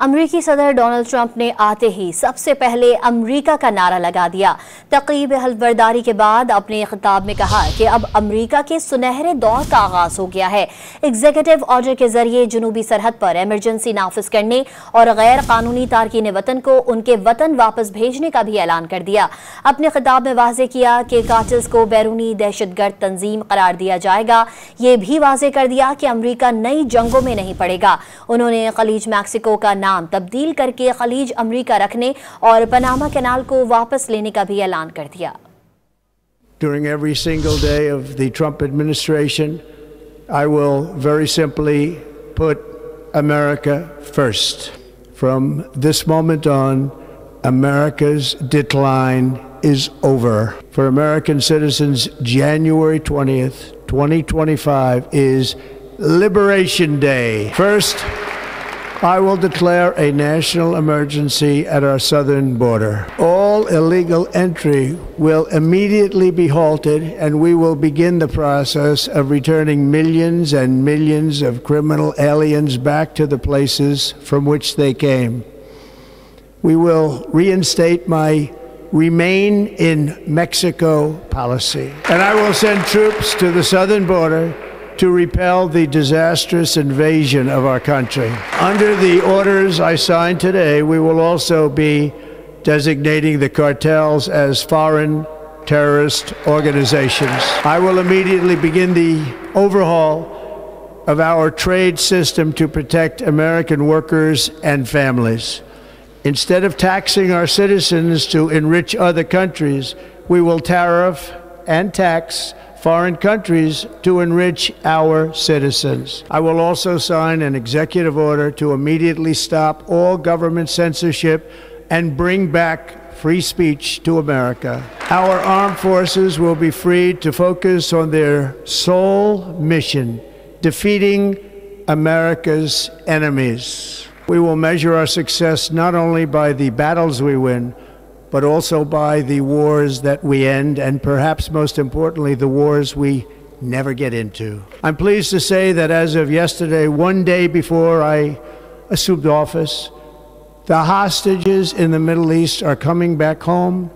امریکی صدر Donald Trump نے آتے ہی سب سے پہلے امریکہ کا نعرہ لگا دیا۔ تقریب حلف برداری کے بعد اپنے خطاب میں کہا کہ اب امریکہ کے سنہرے دور کا آغاز ہو گیا ہے۔ ایگزیکٹیو آرڈر کے ذریعے جنوبی سرحد پر ایمرجنسی نافذ کرنے اور غیر قانونی تارکین وطن کو ان کے وطن واپس بھیجنے کا بھی اعلان کر دیا۔ اپنے خطاب میں واضح کیا کہ کارٹلز کو بیرونی دہشت گرد تنظیم قرار دیا جائے گا۔ یہ بھی واضح کر دیا کہ امریکہ نئی جنگوں میں نہیں پڑے گا۔ انہوں نے خلیج میکسیکو کا نام تبدیل کر کے خلیج امریکہ رکھنے اور پاناما کینال کو واپس لینے کا بھی اعلان کر دیا۔ During every single day of the Trump administration, I will very simply put America first. From this moment on, America's decline is over. For American citizens, January 20th, 2025 is Liberation Day. First, I will declare a national emergency at our southern border. All illegal entry will immediately be halted, and we will begin the process of returning millions and millions of criminal aliens back to the places from which they came. We will reinstate my Remain in Mexico policy, and I will send troops to the southern border to repel the disastrous invasion of our country. Under the orders I signed today, we will also be designating the cartels as foreign terrorist organizations. I will immediately begin the overhaul of our trade system to protect American workers and families. Instead of taxing our citizens to enrich other countries, we will tariff and tax foreign countries to enrich our citizens. I will also sign an executive order to immediately stop all government censorship and bring back free speech to America. Our armed forces will be freed to focus on their sole mission, defeating America's enemies. We will measure our success not only by the battles we win, but also by the wars that we end, and perhaps most importantly, the wars we never get into. I'm pleased to say that as of yesterday, one day before I assumed office, the hostages in the Middle East are coming back home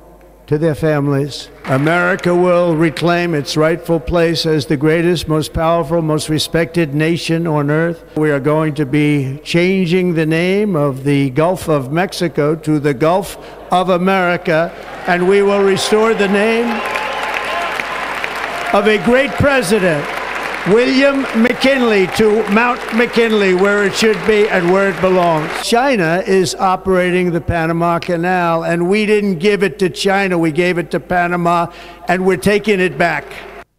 to their families. America will reclaim its rightful place as the greatest, most powerful, most respected nation on earth. We are going to be changing the name of the Gulf of Mexico to the Gulf of America, and we will restore the name of a great president, William McKinley, to Mount McKinley, where it should be and where it belongs. China is operating the Panama Canal, and we didn't give it to China, we gave it to Panama, and we're taking it back.